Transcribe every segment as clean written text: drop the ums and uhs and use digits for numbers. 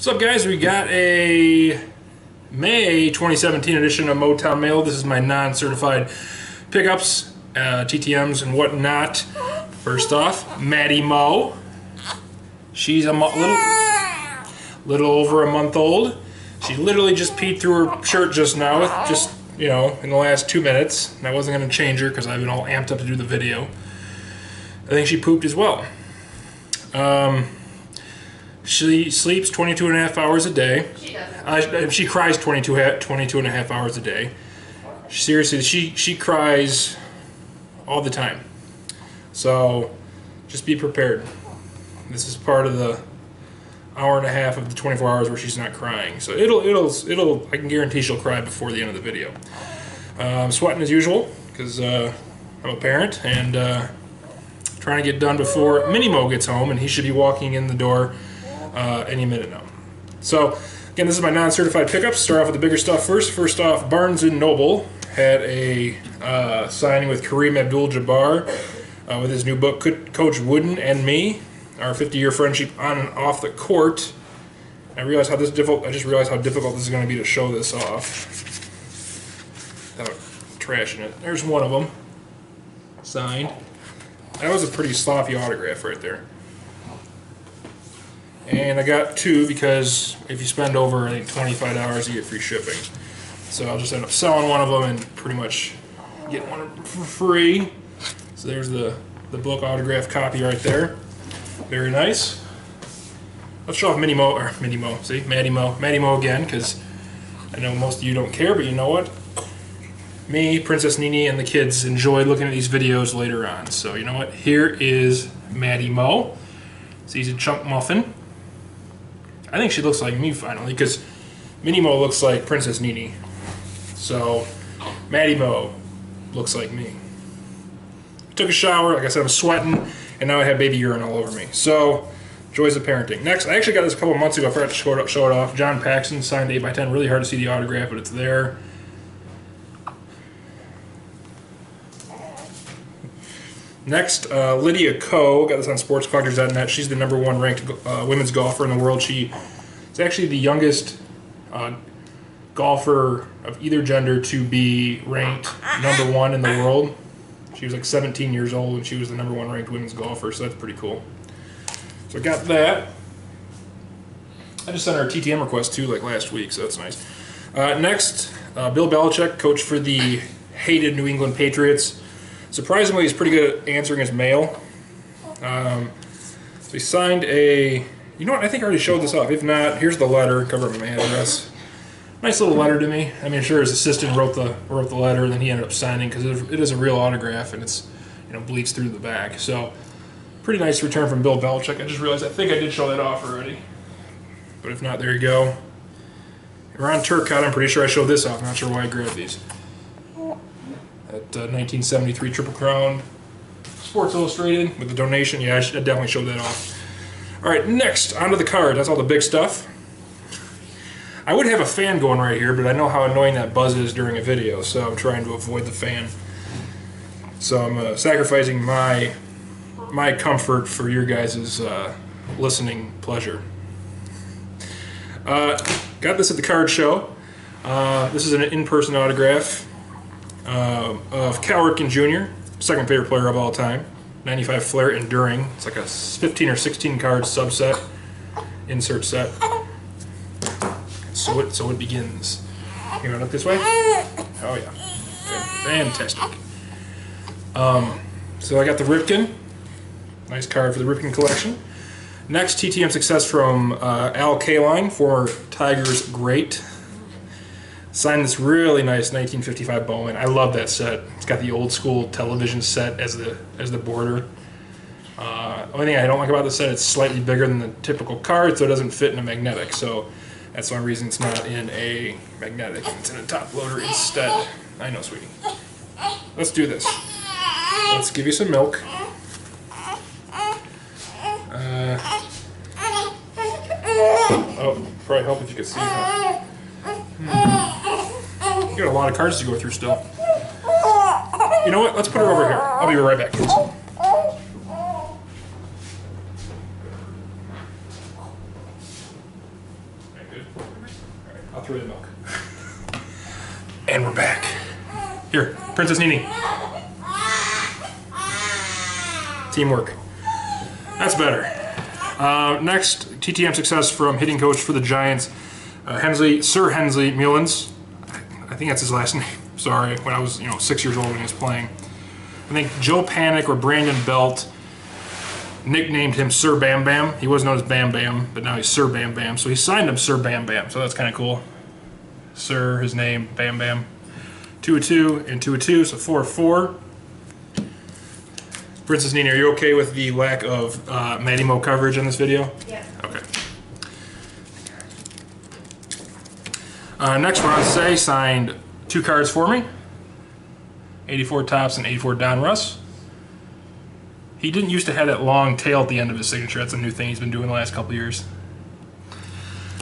What's up, guys? We got a May 2017 edition of Motown Mail. This is my non-certified pickups, TTMs and whatnot. First off, Maddie-Mo. She's a little over a month old. She literally just peed through her shirt just now, in the last 2 minutes. And I wasn't going to change her because I've been all amped up to do the video. I think she pooped as well. She sleeps 22 and a half hours a day. She doesn't. She cries 22 and a half hours a day. Seriously, she cries all the time. So just be prepared. This is part of the hour and a half of the 24 hours where she's not crying. So it'll I can guarantee she'll cry before the end of the video. I'm sweating as usual because I'm a parent and trying to get done before Maddie-Mo gets home, and he should be walking in the door any minute now. So again, this is my non-certified pickups. Start off with the bigger stuff first. First off, Barnes & Noble had a signing with Kareem Abdul-Jabbar with his new book, Coach Wooden and Me, our 50-year friendship on and off the court. I realized how difficult this is going to be to show this off without trashing it. There's one of them, signed. That was a pretty sloppy autograph right there. And I got two because if you spend over, I think, $25, you get free shipping. So I'll just end up selling one of them and pretty much get one for free. So there's the book autograph copy right there. Very nice. Let's show off Maddie-Mo again, because I know most of you don't care, but you know what? Me, Princess Nini, and the kids enjoy looking at these videos later on. So you know what? Here is Maddie-Mo. She's a chunk muffin. I think she looks like me finally, because Maddie-Mo looks like Princess Nini. So Maddie-Mo looks like me. Took a shower, like I said, I'm sweating, and now I have baby urine all over me. So, joys of parenting. Next, I actually got this a couple months ago. I forgot to show it off. John Paxson signed 8x10. Really hard to see the autograph, but it's there. Next, Lydia Ko, got this on sportscollectors.net. She's the #1 ranked women's golfer in the world. She is actually the youngest golfer of either gender to be ranked #1 in the world. She was like 17 years old and she was the #1 ranked women's golfer, so that's pretty cool. So I got that. I just sent her a TTM request too, like last week, so that's nice. Next, Bill Belichick, coach for the hated New England Patriots. Surprisingly, he's pretty good at answering his mail. So he signed a... You know what? I think I already showed this off. If not, here's the letter covering my address. Nice little letter to me. I mean, sure, his assistant wrote the letter, and then he ended up signing because it is a real autograph, and it's bleeds through the back. So, pretty nice return from Bill Belichick. I just realized I think I did show that off already. But if not, there you go. Ron Turcotte, I'm pretty sure I showed this off. I'm not sure why I grabbed these. At 1973 Triple Crown Sports Illustrated with the donation. Yeah, I definitely showed that off. Alright, next, onto the card. That's all the big stuff. I would have a fan going right here, but I know how annoying that buzz is during a video, so I'm trying to avoid the fan. So I'm sacrificing my comfort for your guys' listening pleasure. Got this at the card show. This is an in-person autograph of Cal Ripken Jr., second favorite player of all time. 95 Flair Enduring. It's like a 15 or 16 card subset, insert set. So it begins. You want to look this way? Oh yeah, fantastic. So I got the Ripken. Nice card for the Ripken collection. Next, TTM success from Al Kaline, former Tigers great. Signed this really nice 1955 Bowman. I love that set. It's got the old school television set as the border. Only thing I don't like about the set, it's slightly bigger than the typical card, so it doesn't fit in a magnetic. So that's one reason it's not in a magnetic. It's in a top loader instead. I know, sweetie. Let's do this. Let's give you some milk. Oh, probably help if you could see that. You got a lot of cards to go through still. You know what? Let's put her over here. I'll be right back, kids. Good. All right, I'll throw you the milk. And we're back. Here, Princess Nini. Teamwork. That's better. Next, TTM success from hitting coach for the Giants, Sir Hensley Mullins. I think that's his last name. Sorry, when I was 6 years old when he was playing. I think Joe Panic or Brandon Belt nicknamed him Sir Bam Bam. He was known as Bam Bam, but now he's Sir Bam Bam. So he signed him Sir Bam Bam. So that's kind of cool. Sir, his name, Bam Bam. 2-2 and 2-2, so 4-4. Princess Nina, are you okay with the lack of Maddie-Mo coverage in this video? Yeah. Okay. Next, Ron Say signed 2 cards for me. 84 Tops and 84 Don Russ. He didn't used to have that long tail at the end of his signature. That's a new thing he's been doing the last couple of years.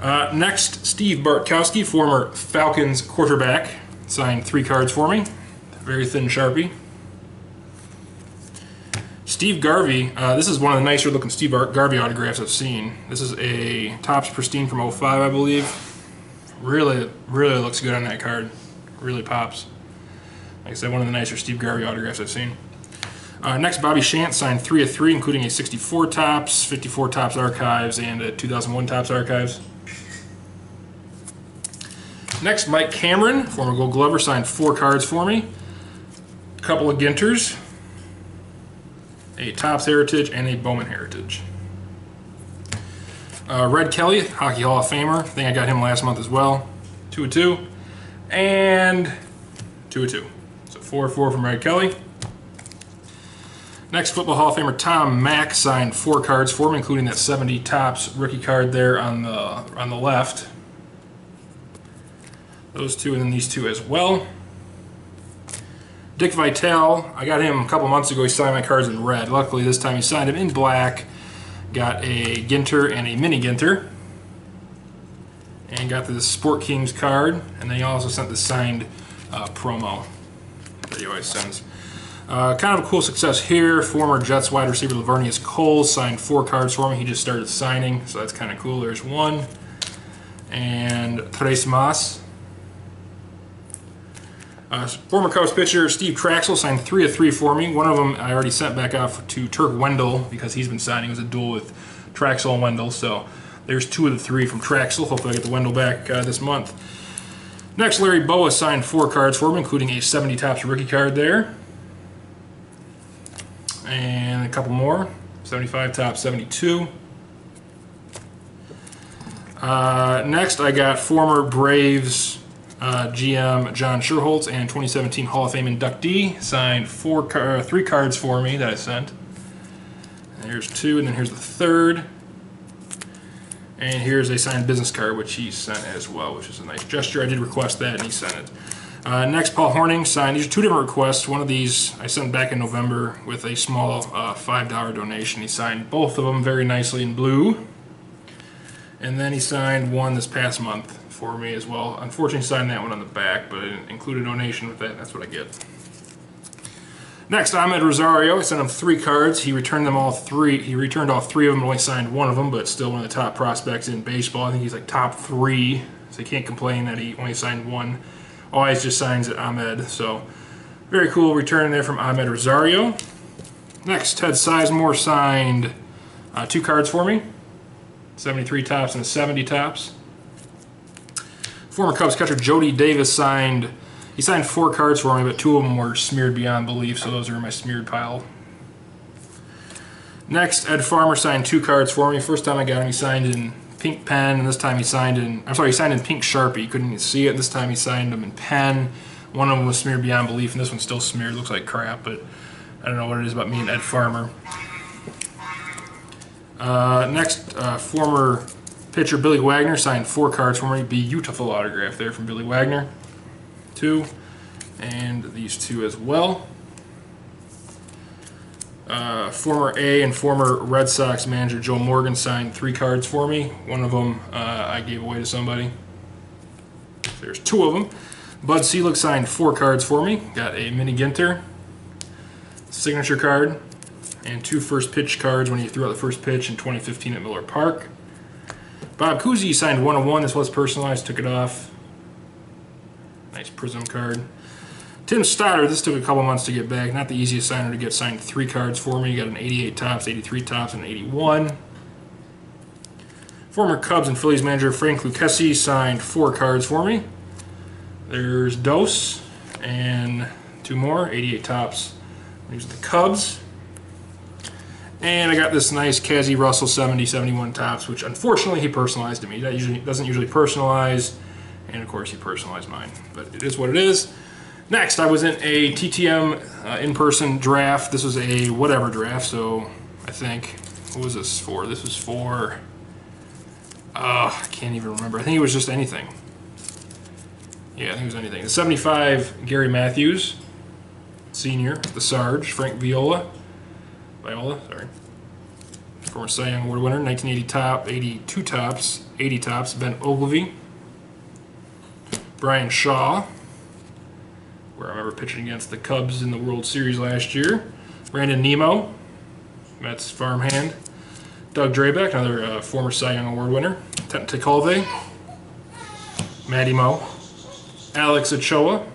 Next, Steve Bartkowski, former Falcons quarterback, signed 3 cards for me. Very thin Sharpie. Steve Garvey, this is one of the nicer looking Steve Garvey autographs I've seen. This is a Topps Pristine from 05, I believe. Really, really looks good on that card. Really pops. Like I said, one of the nicer Steve Garvey autographs I've seen. Next, Bobby Shant signed 3 of 3, including a 64 Topps, 54 Topps Archives, and a 2001 Topps Archives. Next, Mike Cameron, former Gold Glover, signed 4 cards for me. A couple of Ginters, a Topps Heritage, and a Bowman Heritage. Red Kelly, Hockey Hall of Famer. I think I got him last month as well. 2 of 2. And 2 of 2. So 4 of 4 from Red Kelly. Next, Football Hall of Famer Tom Mack signed 4 cards for me, including that 70 Topps rookie card there on the left. Those 2 and then these 2 as well. Dick Vitale, I got him a couple months ago. He signed my cards in red. Luckily, this time he signed them in black. Got a Ginter and a mini Ginter. And got the Sport Kings card. And then he also sent the signed promo that he always sends. Kind of a cool success here. Former Jets wide receiver Lavernius Cole signed 4 cards for me. He just started signing, so that's kind of cool. There's 1. And Tres Mas. Former Cubs pitcher Steve Traxel signed 3 of 3 for me. One of them I already sent back out to Turk Wendell because he's been signing. It was a duel with Traxel and Wendell. So there's 2 of the 3 from Traxel. Hopefully I get the Wendell back this month. Next, Larry Boa signed 4 cards for me, including a 70 Topps rookie card there. And a couple more. 75 Topps, 72. Next, I got former Braves GM John Sherholtz and 2017 Hall of Fame inductee signed 3 cards for me that I sent. And here's 2, and then here's the 3rd. And here's a signed business card, which he sent as well, which is a nice gesture. I did request that, and he sent it. Next, Paul Horning signed. These are 2 different requests. One of these I sent back in November with a small $5 donation. He signed both of them very nicely in blue. And then he signed one this past month for me as well. Unfortunately, he signed that one on the back, but I included a donation with that. That's what I get. Next, Ahmed Rosario. I sent him 3 cards. He returned them all 3. He returned all 3 of them, only signed 1 of them, but still one of the top prospects in baseball. I think he's like top 3, so you can't complain that he only signed 1. Always just signs at Ahmed, so very cool return there from Ahmed Rosario. Next, Ted Sizemore signed 2 cards for me. 73 Topps and 70 Topps. Former Cubs catcher Jody Davis signed 4 cards for me, but 2 of them were smeared beyond belief, so those are in my smeared pile. Next, Ed Farmer signed 2 cards for me. First time I got him, he signed in pink pen, and this time he signed in, he signed in pink Sharpie. Couldn't even see it. This time he signed them in pen. One of them was smeared beyond belief, and this one's still smeared. Looks like crap, but I don't know what it is about me and Ed Farmer. Next, former pitcher Billy Wagner signed 4 cards for me. Beautiful autograph there from Billy Wagner. 2, and these 2 as well. Former A and former Red Sox manager Joe Morgan signed 3 cards for me. One of them I gave away to somebody. There's 2 of them. Bud Selig signed 4 cards for me. Got a mini Ginter, signature card, and 2 first pitch cards when he threw out the first pitch in 2015 at Miller Park. Bob Cousy signed 101. This was personalized, took it off. Nice Prism card. Tim Stoddard, this took a couple months to get back. Not the easiest signer to get, signed 3 cards for me. You got an 88 Topps, 83 Topps, and an 81. Former Cubs and Phillies manager Frank Lucchesi signed 4 cards for me. There's Dose and 2 more, 88 Topps. These are the Cubs. And I got this nice Kazi Russell 70, 71 Topps, which unfortunately he personalized to me. That doesn't usually personalize, and of course he personalized mine, but it is what it is. Next, I was in a TTM in-person draft. This was a whatever draft, so I think, what was this for? This was for, I can't even remember. I think it was just anything. Yeah, I think it was anything. The 75, Gary Matthews, Senior, the Sarge, Frank Viola, sorry. Former Cy Young Award winner, 1980 top, 82 Topps, 80 Topps, Ben Ogilvy, Brian Shaw, where I remember pitching against the Cubs in the World Series last year, Brandon Nemo, Mets farmhand, Doug Drabeck, another former Cy Young Award winner, Tent Tekulve, Maddie-Mo, Alex Ochoa,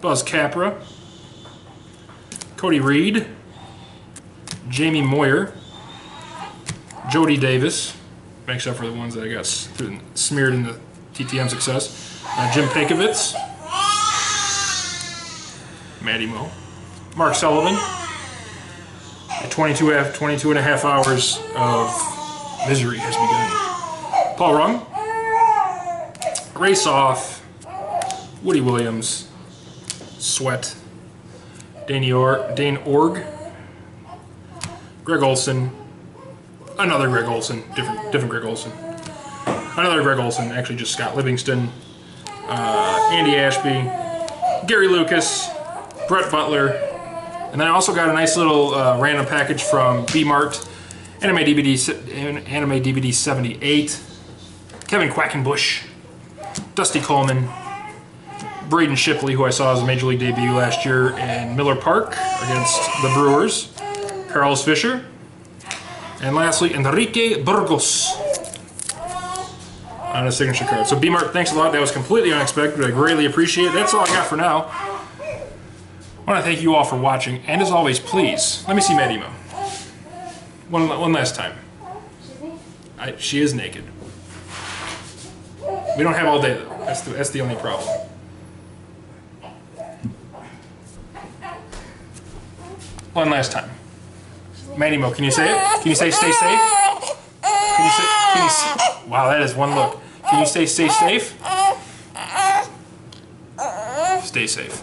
Buzz Capra, Cody Reed, Jamie Moyer, Jody Davis, makes up for the ones that I got smeared in the TTM success, Jim Pekovitz, Maddie-Mo, Mark Sullivan. 22 and a half hours of misery has begun. Paul Rung, Race Off, Woody Williams, Sweat, Dane Org, Greg Olson, another Greg Olson, different Greg Olson, another Greg Olson, actually just Scott Livingston, Andy Ashby, Gary Lucas, Brett Butler, and then I also got a nice little random package from B-Mart, Anime DVD 78, Kevin Quackenbush, Dusty Coleman, Braden Shipley, who I saw as a Major League debut last year in Miller Park against the Brewers, Carlos Fisher, and lastly, Enrique Burgos on a signature card. So B-Mart, thanks a lot. That was completely unexpected. I greatly appreciate it. That's all I got for now. I want to thank you all for watching, and as always, please, let me see Maddie-Mo. One last time. She is naked. We don't have all day, though. That's the only problem. One last time. Maddie-Mo, can you say it? Can you say stay safe? Can you say, wow, that is one look. Can you say stay safe? Stay safe.